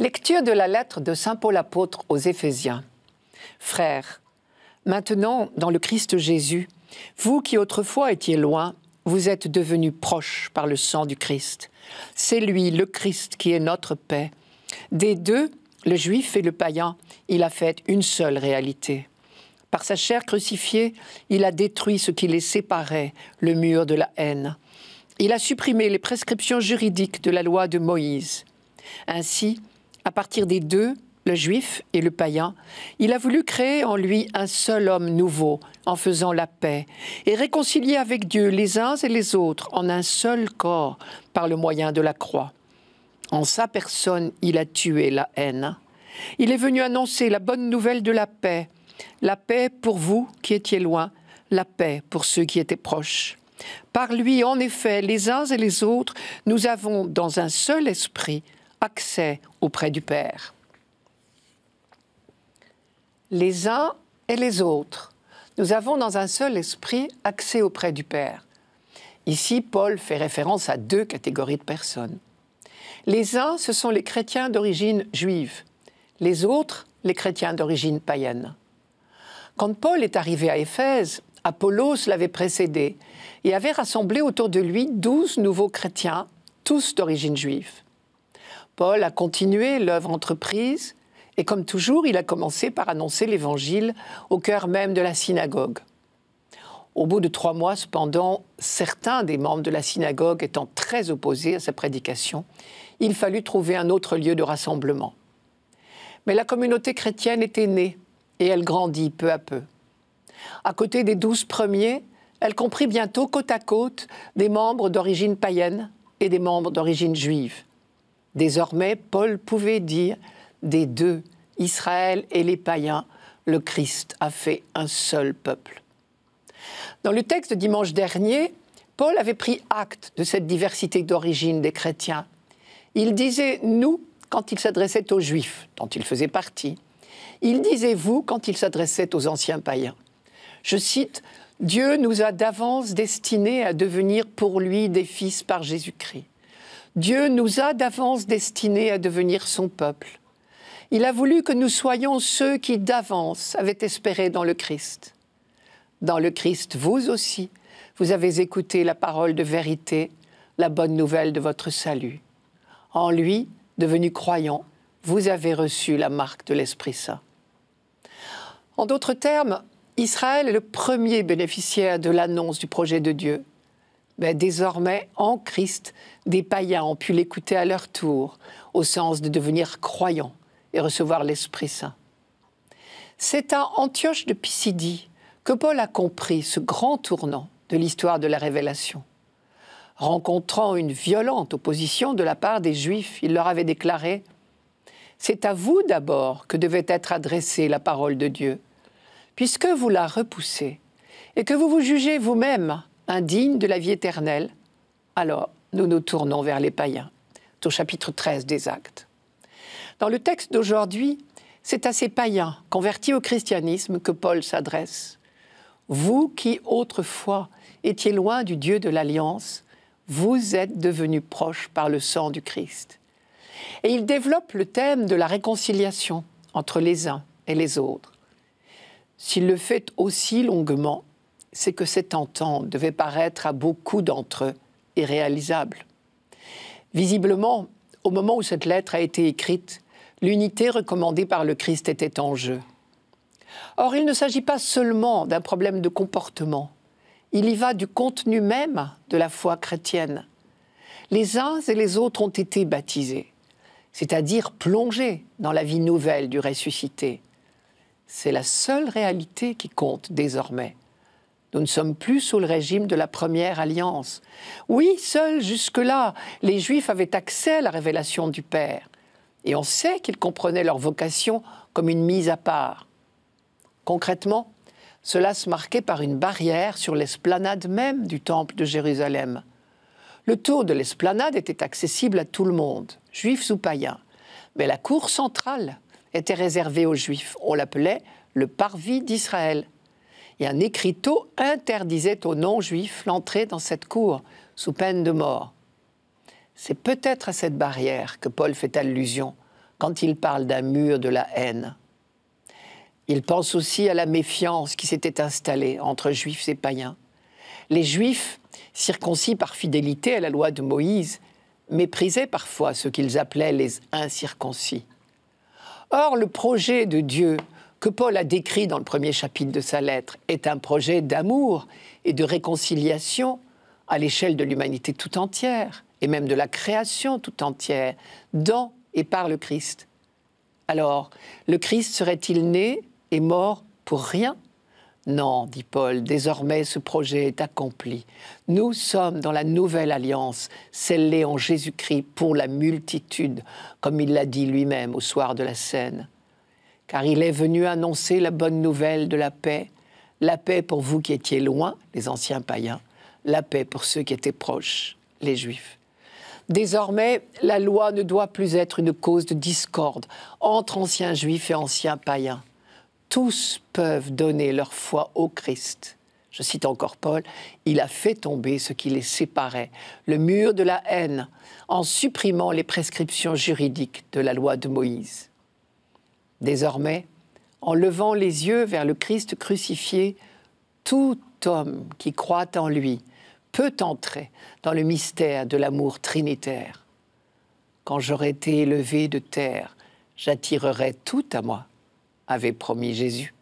Lecture de la lettre de saint Paul apôtre aux Éphésiens. Frères, maintenant, dans le Christ Jésus, vous qui autrefois étiez loin, vous êtes devenus proches par le sang du Christ. C'est lui, le Christ, qui est notre paix. Des deux, le juif et le païen, il a fait une seule réalité. Par sa chair crucifiée, il a détruit ce qui les séparait, le mur de la haine. Il a supprimé les prescriptions juridiques de la loi de Moïse. Ainsi, à partir des deux, le juif et le païen, il a voulu créer en lui un seul homme nouveau, en faisant la paix, et réconcilier avec Dieu les uns et les autres en un seul corps, par le moyen de la croix. En sa personne, il a tué la haine. Il est venu annoncer la bonne nouvelle de la paix pour vous qui étiez loin, la paix pour ceux qui étaient proches. Par lui, en effet, les uns et les autres, nous avons, dans un seul esprit, accès auprès du Père. Les uns et les autres, nous avons dans un seul esprit accès auprès du Père. Ici, Paul fait référence à deux catégories de personnes. Les uns, ce sont les chrétiens d'origine juive. Les autres, les chrétiens d'origine païenne. Quand Paul est arrivé à Éphèse, Apollos l'avait précédé et avait rassemblé autour de lui 12 nouveaux chrétiens, tous d'origine juive. Paul a continué l'œuvre entreprise et comme toujours, il a commencé par annoncer l'Évangile au cœur même de la synagogue. Au bout de 3 mois, cependant, certains des membres de la synagogue étant très opposés à sa prédication, il fallut trouver un autre lieu de rassemblement. Mais la communauté chrétienne était née et elle grandit peu à peu. À côté des 12 premiers, elle comprit bientôt côte à côte des membres d'origine païenne et des membres d'origine juive. Désormais, Paul pouvait dire des deux, Israël et les païens, le Christ a fait un seul peuple. Dans le texte de dimanche dernier, Paul avait pris acte de cette diversité d'origine des chrétiens. Il disait « nous » quand il s'adressait aux Juifs, dont il faisait partie. Il disait « vous » quand il s'adressait aux anciens païens. Je cite « Dieu nous a d'avance destinés à devenir pour lui des fils par Jésus-Christ. Dieu nous a d'avance destinés à devenir son peuple. Il a voulu que nous soyons ceux qui d'avance avaient espéré dans le Christ. Dans le Christ, vous aussi, vous avez écouté la parole de vérité, la bonne nouvelle de votre salut. En lui, devenu croyant, vous avez reçu la marque de l'Esprit Saint. » En d'autres termes, Israël est le premier bénéficiaire de l'annonce du projet de Dieu. Mais désormais, en Christ, des païens ont pu l'écouter à leur tour, au sens de devenir croyants et recevoir l'Esprit Saint. C'est à Antioche de Pisidie que Paul a compris ce grand tournant de l'histoire de la révélation. Rencontrant une violente opposition de la part des Juifs, il leur avait déclaré « C'est à vous d'abord que devait être adressée la parole de Dieu, puisque vous la repoussez et que vous vous jugez vous-même indigne de la vie éternelle, alors nous nous tournons vers les païens. » Au chapitre 13 des Actes. Dans le texte d'aujourd'hui, c'est à ces païens convertis au christianisme que Paul s'adresse. Vous qui autrefois étiez loin du Dieu de l'Alliance, vous êtes devenus proches par le sang du Christ. Et il développe le thème de la réconciliation entre les uns et les autres. S'il le fait aussi longuement, c'est que cette entente devait paraître à beaucoup d'entre eux irréalisable. Visiblement, au moment où cette lettre a été écrite, l'unité recommandée par le Christ était en jeu. Or, il ne s'agit pas seulement d'un problème de comportement. Il y va du contenu même de la foi chrétienne. Les uns et les autres ont été baptisés, c'est-à-dire plongés dans la vie nouvelle du ressuscité. C'est la seule réalité qui compte désormais. Nous ne sommes plus sous le régime de la première alliance. Oui, seuls jusque-là, les Juifs avaient accès à la révélation du Père. Et on sait qu'ils comprenaient leur vocation comme une mise à part. Concrètement, cela se marquait par une barrière sur l'esplanade même du temple de Jérusalem. Le tour de l'esplanade était accessible à tout le monde, juifs ou païens. Mais la cour centrale était réservée aux Juifs. On l'appelait le parvis d'Israël. Et un écriteau interdisait aux non-juifs l'entrée dans cette cour, sous peine de mort. C'est peut-être à cette barrière que Paul fait allusion quand il parle d'un mur de la haine. Il pense aussi à la méfiance qui s'était installée entre Juifs et païens. Les Juifs, circoncis par fidélité à la loi de Moïse, méprisaient parfois ce qu'ils appelaient les incirconcis. Or, le projet de Dieu que Paul a décrit dans le premier chapitre de sa lettre est un projet d'amour et de réconciliation à l'échelle de l'humanité tout entière, et même de la création tout entière, dans et par le Christ. Alors, le Christ serait-il né et mort pour rien ? Non, dit Paul, désormais ce projet est accompli. Nous sommes dans la nouvelle alliance, scellée en Jésus-Christ pour la multitude, comme il l'a dit lui-même au soir de la scène. Car il est venu annoncer la bonne nouvelle de la paix pour vous qui étiez loin, les anciens païens, la paix pour ceux qui étaient proches, les Juifs. Désormais, la loi ne doit plus être une cause de discorde entre anciens Juifs et anciens païens. Tous peuvent donner leur foi au Christ. Je cite encore Paul, « Il a fait tomber ce qui les séparait, le mur de la haine, en supprimant les prescriptions juridiques de la loi de Moïse. » Désormais, en levant les yeux vers le Christ crucifié, tout homme qui croit en lui peut entrer dans le mystère de l'amour trinitaire. « Quand j'aurai été élevé de terre, j'attirerai tout à moi », avait promis Jésus.